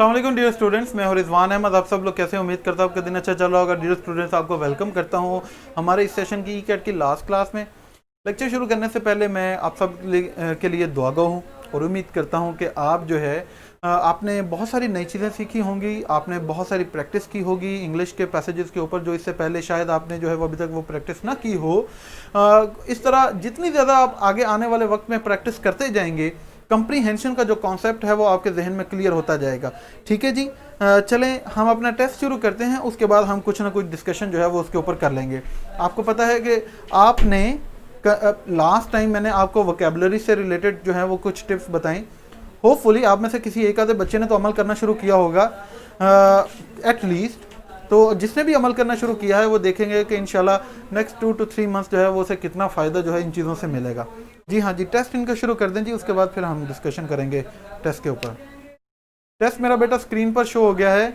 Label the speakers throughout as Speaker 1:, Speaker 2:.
Speaker 1: अस्सलाम वालेकुम dear students, मैं हूं रिजवान अहमद। आप सब लोग कैसे हैं? उम्मीद करता हूं आपका दिन अच्छा चल रहा होगा। डियर स्टूडेंट्स, आपको वेलकम करता हूं हमारे इस सेशन की कैट की लास्ट क्लास में। लेक्चर शुरू करने से पहले मैं आप सब के लिए दुआगो हूं और उम्मीद करता हूं कि आप जो है आपने बहुत सारी नई चीज़ें सीखी होंगी, आपने बहुत सारी प्रैक्टिस की होगी इंग्लिश के पैसेजेस के ऊपर, जो इससे पहले शायद आपने जो है वो अभी तक वो प्रैक्टिस ना की हो। इस तरह जितनी ज़्यादा आप आगे आने वाले वक्त में प्रैक्टिस करते जाएंगे, कंप्रीहेंशन का जो कॉन्सेप्ट है वो आपके जहन में क्लियर होता जाएगा। ठीक है जी। चलें हम अपना टेस्ट शुरू करते हैं, उसके बाद हम कुछ ना कुछ डिस्कशन जो है वो उसके ऊपर कर लेंगे। आपको पता है कि आपने लास्ट टाइम मैंने आपको वोकेबलरी से रिलेटेड जो है वो कुछ टिप्स बताई। होपफुली आप में से किसी एक आधे बच्चे ने तो अमल करना शुरू किया होगा एट लीस्ट। तो जिसने भी अमल करना शुरू किया है वो देखेंगे कि इंशाल्लाह नेक्स्ट 2 to 3 मंथ्स जो है वो उसे कितना फ़ायदा जो है इन चीज़ों से मिलेगा। जी हाँ जी, टेस्ट इनका शुरू कर दें जी, उसके बाद फिर हम डिस्कशन करेंगे टेस्ट के ऊपर। टेस्ट मेरा बेटा स्क्रीन पर शो हो गया है।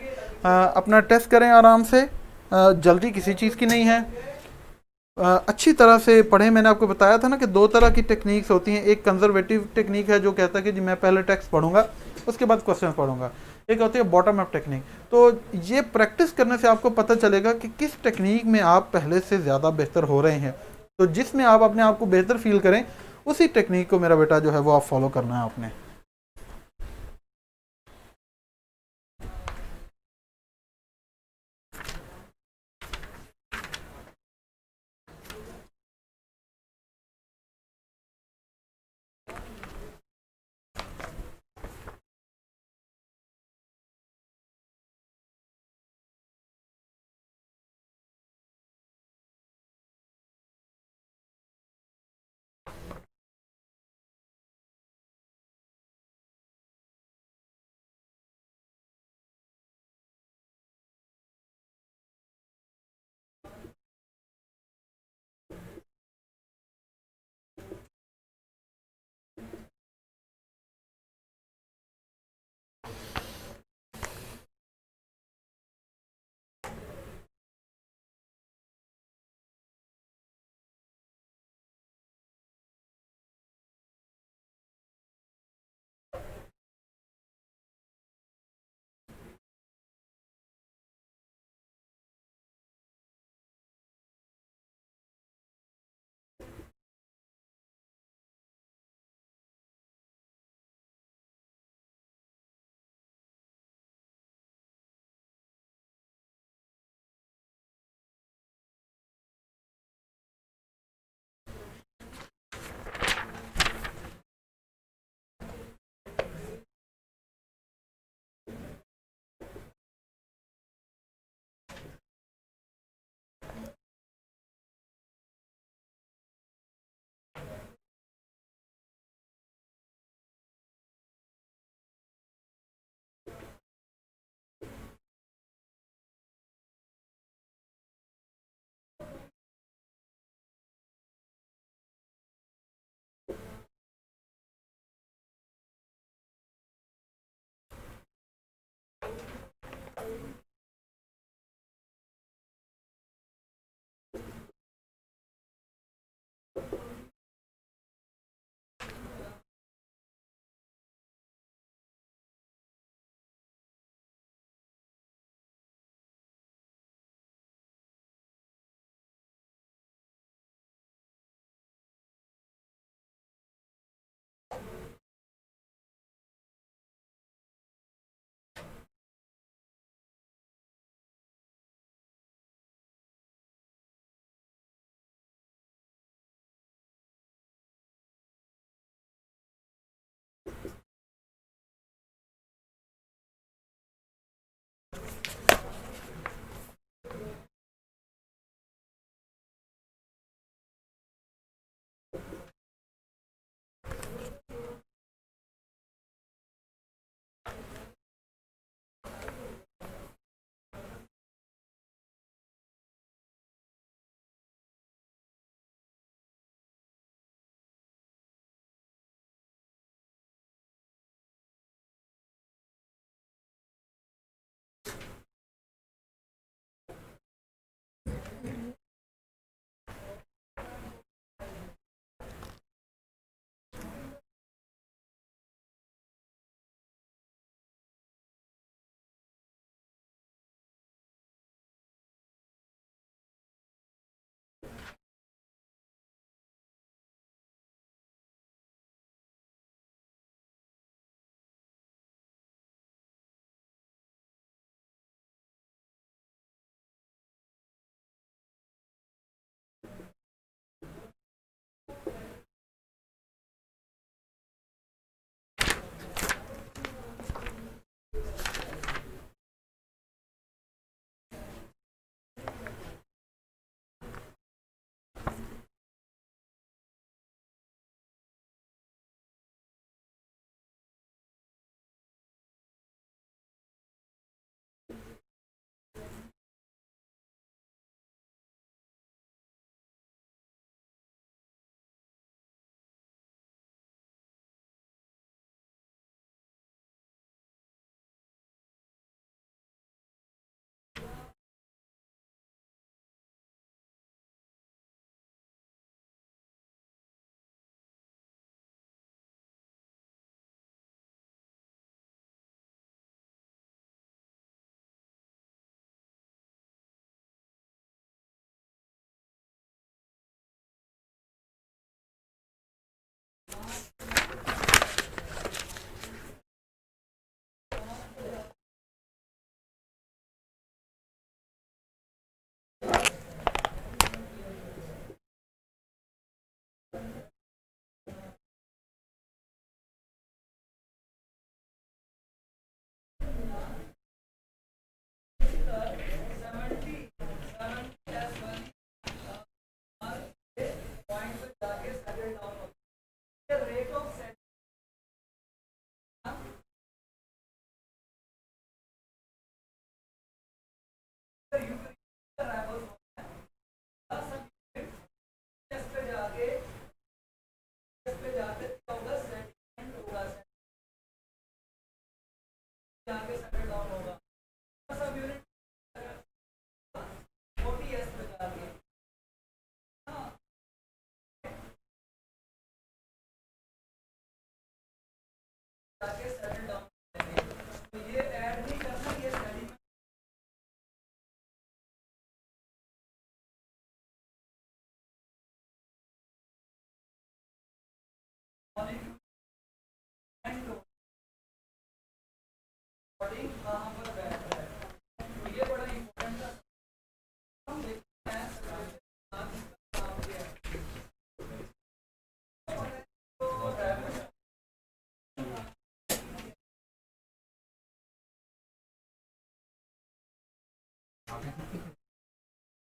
Speaker 1: अपना टेस्ट करें आराम से। जल्दी किसी चीज़ की नहीं है। अच्छी तरह से पढ़ें। मैंने आपको बताया था ना कि दो तरह की टेक्निक्स होती हैं। एक कंजर्वेटिव टेक्निक है जो कहता है कि जी मैं पहले टेक्स्ट पढ़ूंगा उसके बाद क्वेश्चन पढ़ूंगा। एक होती है बॉटम अप टेक्निक। तो ये प्रैक्टिस करने से आपको पता चलेगा कि किस टेक्निक में आप पहले से ज़्यादा बेहतर हो रहे हैं। तो जिसमें आप अपने आप को बेहतर फील करें उसी टेक्निक को मेरा बेटा जो है वो आप फॉलो करना है आपने।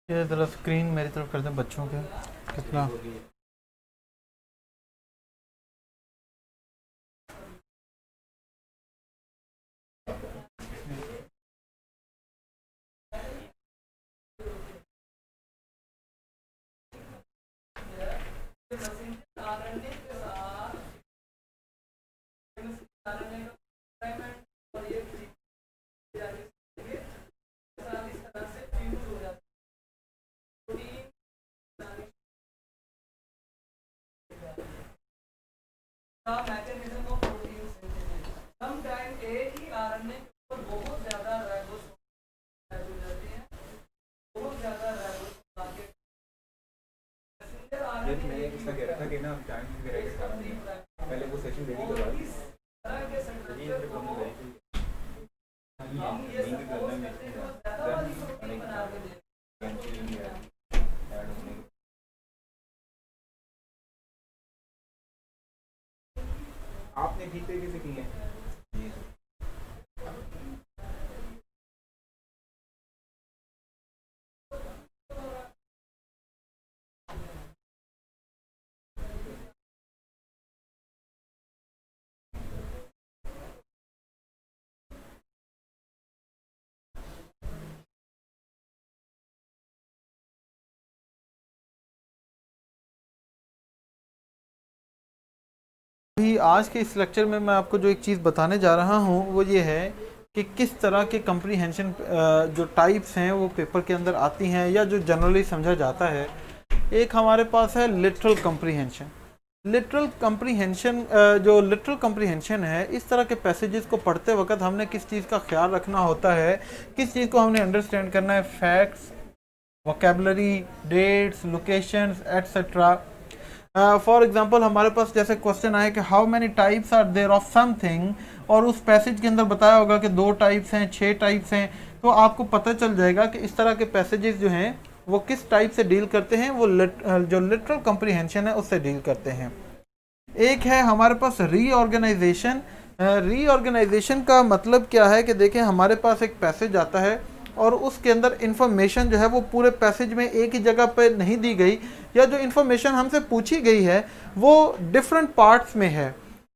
Speaker 1: ये ज़रा स्क्रीन मेरी तरफ कर दें बच्चों के, कितना
Speaker 2: आपने ठीक तरीके से की है।
Speaker 1: अभी आज के इस लेक्चर में मैं आपको जो एक चीज़ बताने जा रहा हूँ वो ये है कि किस तरह के कंप्रीहेंशन जो टाइप्स हैं वो पेपर के अंदर आती हैं या जो जनरली समझा जाता है। एक हमारे पास है लिटरल कंप्रीहेंशन। लिटरल कंप्रीहेंशन जो लिटरल कंप्रीहेंशन है, इस तरह के पैसेजेस को पढ़ते वक्त हमने किस चीज़ का ख्याल रखना होता है, किस चीज़ को हमने अंडरस्टैंड करना है, facts, vocabulary, dates, locations etcetera. For example हमारे पास जैसे क्वेश्चन आए कि how many types are there of something, और उस पैसेज के अंदर बताया होगा कि 2 टाइप्स हैं, 6 टाइप्स हैं, तो आपको पता चल जाएगा कि इस तरह के पैसेजेस जो हैं वो किस टाइप से डील करते हैं, वो जो लिटरल कंप्रीहेंशन है उससे डील करते हैं। एक है हमारे पास रीऑर्गेनाइजेशन। रीऑर्गेनाइजेशन का मतलब क्या है कि देखें, हमारे पास एक पैसेज आता है और उसके अंदर इंफॉर्मेशन जो है वो पूरे पैसेज में एक ही जगह पे नहीं दी गई, या जो इंफॉर्मेशन हमसे पूछी गई है वो डिफरेंट पार्ट्स में है,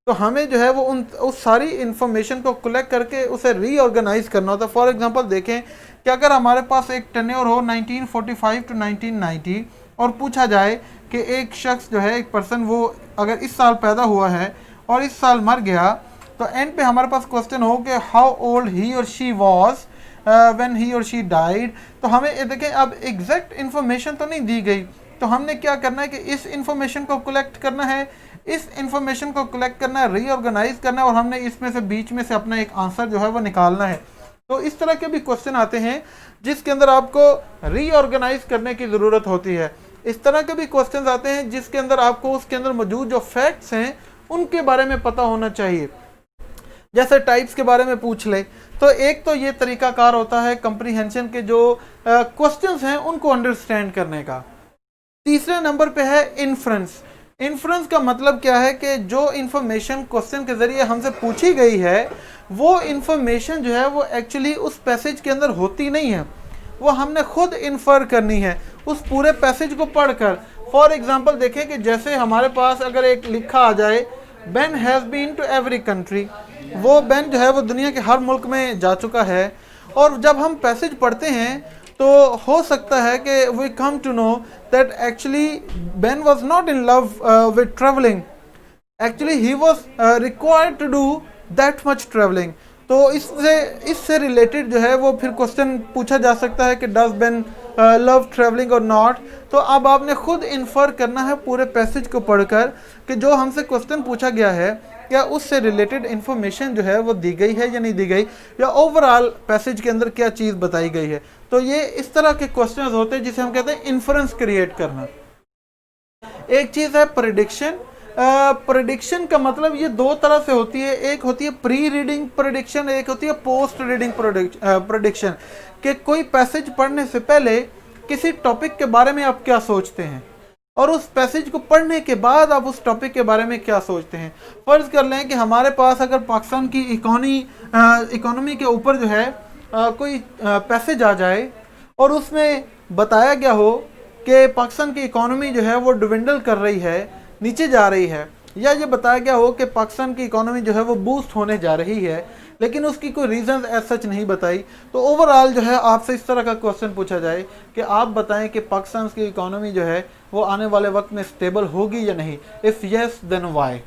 Speaker 1: तो हमें जो है वो उस सारी इंफॉर्मेशन को कलेक्ट करके उसे रीऑर्गेनाइज करना होता है। फॉर एग्जांपल देखें कि अगर हमारे पास एक टेन्योर हो 1945 टू 1990 और पूछा जाए कि एक शख्स जो है, एक पर्सन, वो अगर इस साल पैदा हुआ है और इस साल मर गया, तो एंड पे हमारे पास क्वेश्चन हो कि हाउ ओल्ड ही और शी वॉज व्हेन ही और शी डाइड। तो हमें देखें अब एग्जैक्ट इन्फॉर्मेशन तो नहीं दी गई, तो हमने क्या करना है कि इस इंफॉर्मेशन को कलेक्ट करना है, इस इंफॉर्मेशन को कलेक्ट करना है, रीऑर्गेनाइज करना है, और हमने इसमें से बीच में से अपना एक आंसर जो है वो निकालना है। तो इस तरह के भी क्वेश्चन आते हैं जिसके अंदर आपको रीऑर्गेनाइज करने की ज़रूरत होती है। इस तरह के भी क्वेश्चन आते हैं जिसके अंदर आपको उसके अंदर मौजूद जो फैक्ट्स हैं उनके बारे में पता होना चाहिए। जैसे टाइप्स के बारे में पूछ ले, तो एक तो ये तरीकाकार होता है कंप्रीहेंशन के जो क्वेश्चंस हैं उनको अंडरस्टैंड करने का। तीसरे नंबर पे है इन्फ्रेंस। इन्फ्रेंस का मतलब क्या है कि जो इंफॉर्मेशन क्वेश्चन के जरिए हमसे पूछी गई है वो इंफॉर्मेशन जो है वो एक्चुअली उस पैसेज के अंदर होती नहीं है, वो हमने खुद इन्फर करनी है उस पूरे पैसेज को पढ़कर। फॉर एग्जांपल देखें कि जैसे हमारे पास अगर एक लिखा आ जाए Ben has been to every country, वो बेन जो है वो दुनिया के हर मुल्क में जा चुका है, और जब हम पैसेज पढ़ते हैं तो हो सकता है कि we come to know that actually Ben was not in love with travelling, actually he was required to do that much travelling. तो इससे रिलेटेड जो है वो फिर क्वेश्चन पूछा जा सकता है कि डज बेन लव ट्रैवलिंग और नॉट। तो अब आपने खुद इन्फर करना है पूरे पैसेज को पढ़कर कि जो हमसे क्वेश्चन पूछा गया है क्या उससे रिलेटेड इंफॉर्मेशन जो है वो दी गई है या नहीं दी गई, या ओवरऑल पैसेज के अंदर क्या चीज़ बताई गई है। तो ये इस तरह के क्वेश्चंस होते हैं जिसे हम कहते हैं इन्फ्रेंस क्रिएट करना। एक चीज़ है प्रेडिक्शन। प्रेडिक्शन का मतलब ये दो तरह से होती है, एक होती है प्री रीडिंग प्रेडिक्शन, एक होती है पोस्ट रीडिंग प्रेडिक्शन। कि कोई पैसेज पढ़ने से पहले किसी टॉपिक के बारे में आप क्या सोचते हैं और उस पैसेज को पढ़ने के बाद आप उस टॉपिक के बारे में क्या सोचते हैं। फर्ज कर लें कि हमारे पास अगर पाकिस्तान की इकोनॉमी के ऊपर जो है कोई पैसेज आ जाए और उसमें बताया गया हो कि पाकिस्तान की इकोनॉमी जो है वो डिविंडल कर रही है, नीचे जा रही है, या ये बताया गया हो कि पाकिस्तान की इकोनॉमी जो है वो बूस्ट होने जा रही है, लेकिन उसकी कोई रीज़न एज सच नहीं बताई, तो ओवरऑल जो है आपसे इस तरह का क्वेश्चन पूछा जाए कि आप बताएं कि पाकिस्तान की इकोनॉमी जो है वो आने वाले वक्त में स्टेबल होगी या नहीं, इफ़ यस देन वाई।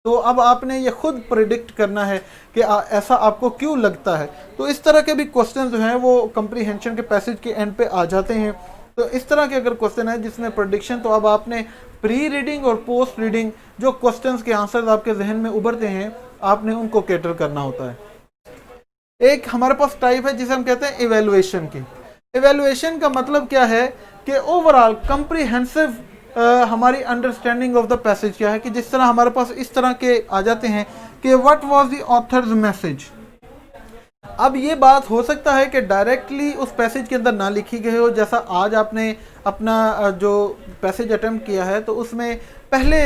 Speaker 1: तो अब आपने ये खुद प्रिडिक्ट करना है कि ऐसा आपको क्यों लगता है। तो इस तरह के भी क्वेश्चन जो हैं वो कंप्रीहेंशन के पैसेज के एंड पे आ जाते हैं। तो इस तरह के अगर क्वेश्चन है जिसमें प्रेडिक्शन, तो अब आपने प्री रीडिंग और पोस्ट रीडिंग जो क्वेश्चंस के आंसर्स आपके जहन में उभरते हैं आपने उनको कैटर करना होता है। एक हमारे पास टाइप है जिसे हम कहते हैं इवेलुएशन की। इवेलुएशन का मतलब क्या है कि ओवरऑल कंप्रीहेंसिव हमारी अंडरस्टैंडिंग ऑफ द पैसेज क्या है, कि जिस तरह हमारे पास इस तरह के आ जाते हैं कि what was the author's message. अब ये बात हो सकता है कि डायरेक्टली उस पैसेज के अंदर ना लिखी गई हो, जैसा आज आपने अपना जो पैसेज अटेम्प्ट किया है तो उसमें पहले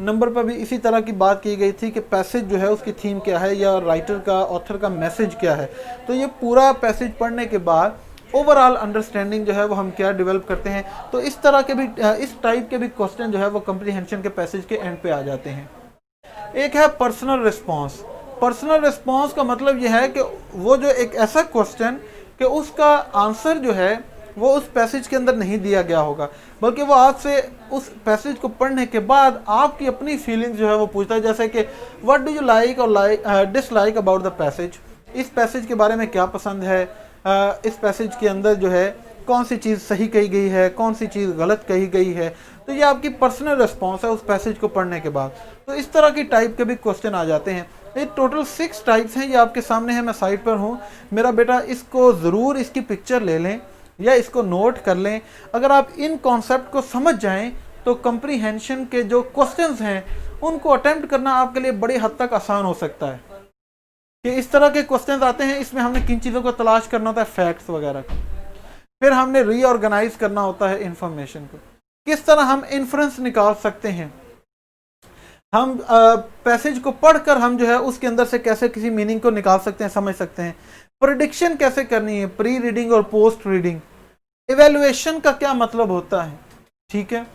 Speaker 1: नंबर पर भी इसी तरह की बात की गई थी कि पैसेज जो है उसकी थीम क्या है या राइटर का ऑथर का मैसेज क्या है। तो ये पूरा पैसेज पढ़ने के बाद ओवरऑल अंडरस्टैंडिंग जो है वो हम क्या डेवलप करते हैं। तो इस तरह के भी इस टाइप के भी क्वेश्चन जो है वो कंप्रीहेंशन के पैसेज के एंड पे आ जाते हैं। एक है पर्सनल रिस्पॉन्स। पर्सनल रिस्पॉन्स का मतलब यह है कि वो जो एक ऐसा क्वेश्चन कि उसका आंसर जो है वो उस पैसेज के अंदर नहीं दिया गया होगा, बल्कि वो आपसे उस पैसेज को पढ़ने के बाद आपकी अपनी फीलिंग्स जो है वो पूछता है। जैसे कि व्हाट डू यू लाइक और डिसलाइक अबाउट द पैसेज, इस पैसेज के बारे में क्या पसंद है, इस पैसेज के अंदर जो है कौन सी चीज़ सही कही गई है, कौन सी चीज़ गलत कही गई है। तो ये आपकी पर्सनल रिस्पॉन्स है उस पैसेज को पढ़ने के बाद। तो इस तरह की टाइप के भी क्वेश्चन आ जाते हैं। ये टोटल 6 टाइप्स हैं, ये आपके सामने है, मैं साइड पर हूँ। मेरा बेटा इसको ज़रूर इसकी पिक्चर ले लें या इसको नोट कर लें। अगर आप इन कॉन्सेप्ट को समझ जाएं तो कंप्रीहेंशन के जो क्वेश्चंस हैं उनको अटेम्प्ट करना आपके लिए बड़ी हद तक आसान हो सकता है। कि इस तरह के क्वेश्चंस आते हैं, इसमें हमने किन चीज़ों को तलाश करना होता है, फैक्ट्स वगैरह को, फिर हमने रीऑर्गेनाइज करना होता है इंफॉर्मेशन को, किस तरह हम इन्फ्रेंस निकाल सकते हैं, हम पैसेज को पढ़कर हम जो है उसके अंदर से कैसे किसी मीनिंग को निकाल सकते हैं, समझ सकते हैं, प्रेडिक्शन कैसे करनी है, प्री रीडिंग और पोस्ट रीडिंग, इवेल्युएशन का क्या मतलब होता है, ठीक है,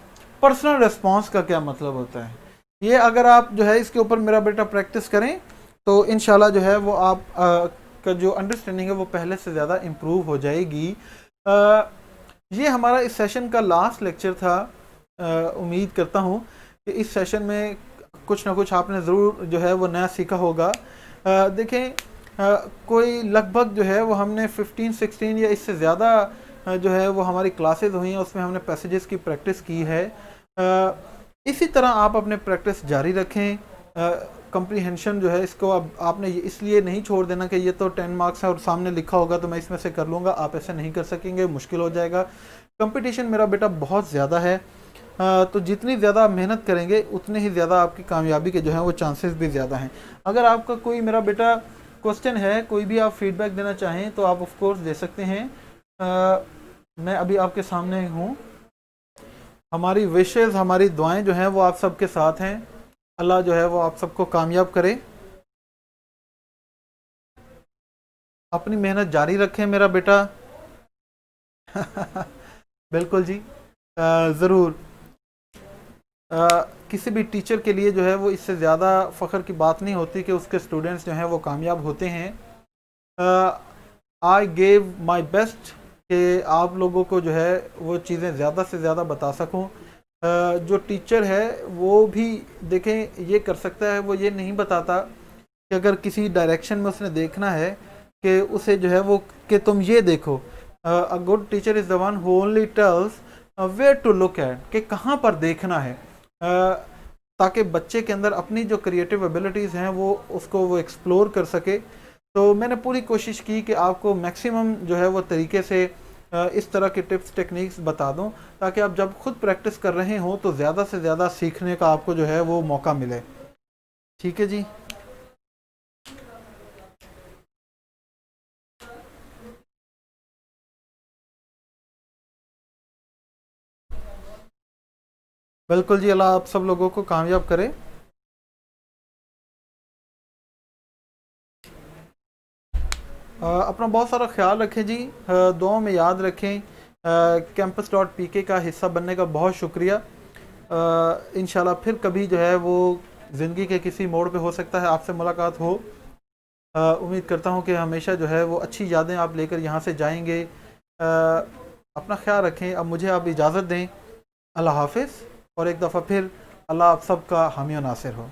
Speaker 1: पर्सनल रिस्पॉन्स का क्या मतलब होता है। ये अगर आप जो है इसके ऊपर मेरा बेटा प्रैक्टिस करें तो इंशाल्लाह जो है वो आप का जो अंडरस्टैंडिंग है वो पहले से ज़्यादा इम्प्रूव हो जाएगी। ये हमारा इस सेशन का लास्ट लेक्चर था। उम्मीद करता हूँ कि इस सेशन में कुछ ना कुछ आपने ज़रूर जो है वो नया सीखा होगा। देखें कोई लगभग जो है वो हमने 15-16 या इससे ज़्यादा जो है वो हमारी क्लासेस हुई हैं, उसमें हमने पैसेजेस की प्रैक्टिस की है। इसी तरह आप अपने प्रैक्टिस जारी रखें। कंप्रीहेंशन जो है इसको अब आपने इसलिए नहीं छोड़ देना कि ये तो 10 मार्क्स है और सामने लिखा होगा तो मैं इसमें से कर लूँगा, आप ऐसे नहीं कर सकेंगे, मुश्किल हो जाएगा। कंपटीशन मेरा बेटा बहुत ज़्यादा है। तो जितनी ज़्यादा मेहनत करेंगे उतने ही ज़्यादा आपकी कामयाबी के जो हैं वो चांसेस भी ज़्यादा हैं। अगर आपका कोई मेरा बेटा क्वेश्चन है, कोई भी आप फीडबैक देना चाहें तो आप ऑफ कोर्स दे सकते हैं। मैं अभी आपके सामने हूँ। हमारी विशेज़, हमारी दुआएं जो हैं वो आप सबके साथ हैं। अल्लाह जो है वो आप सबको कामयाब करे। अपनी मेहनत जारी रखें मेरा बेटा। बिल्कुल जी, ज़रूर। किसी भी टीचर के लिए जो है वो इससे ज़्यादा फ़ख्र की बात नहीं होती कि उसके स्टूडेंट्स जो हैं वो कामयाब होते हैं। आई गेव माई बेस्ट कि आप लोगों को जो है वो चीज़ें ज़्यादा से ज़्यादा बता सकूं। जो टीचर है वो भी देखें ये कर सकता है, वो ये नहीं बताता कि अगर किसी डायरेक्शन में उसने देखना है कि उसे जो है वो कि तुम ये देखो। A good teacher is the one who only tells where to look at, कि कहाँ पर देखना है, ताकि बच्चे के अंदर अपनी जो क्रिएटिव एबिलिटीज़ हैं वो उसको वो एक्सप्लोर कर सके। तो मैंने पूरी कोशिश की कि आपको मैक्सिमम जो है वो तरीके से इस तरह के टिप्स टेक्निक्स बता दूं, ताकि आप जब खुद प्रैक्टिस कर रहे हो तो ज़्यादा से ज़्यादा सीखने का आपको जो है वो मौका मिले। ठीक है जी। बिल्कुल जी, अल्लाह आप सब लोगों को कामयाब करे। अपना बहुत सारा ख्याल रखें जी। दुआओं में याद रखें। campus.pk का हिस्सा बनने का बहुत शुक्रिया। इंशाल्लाह फिर कभी जो है वो ज़िंदगी के किसी मोड़ पे हो सकता है आपसे मुलाकात हो। उम्मीद करता हूँ कि हमेशा जो है वो अच्छी यादें आप लेकर यहाँ से जाएंगे। अपना ख्याल रखें। अब मुझे आप इजाज़त दें। अल्लाह हाफिज़। और एक दफ़ा फिर अल्लाह आप सब का हामी और नासिर हो।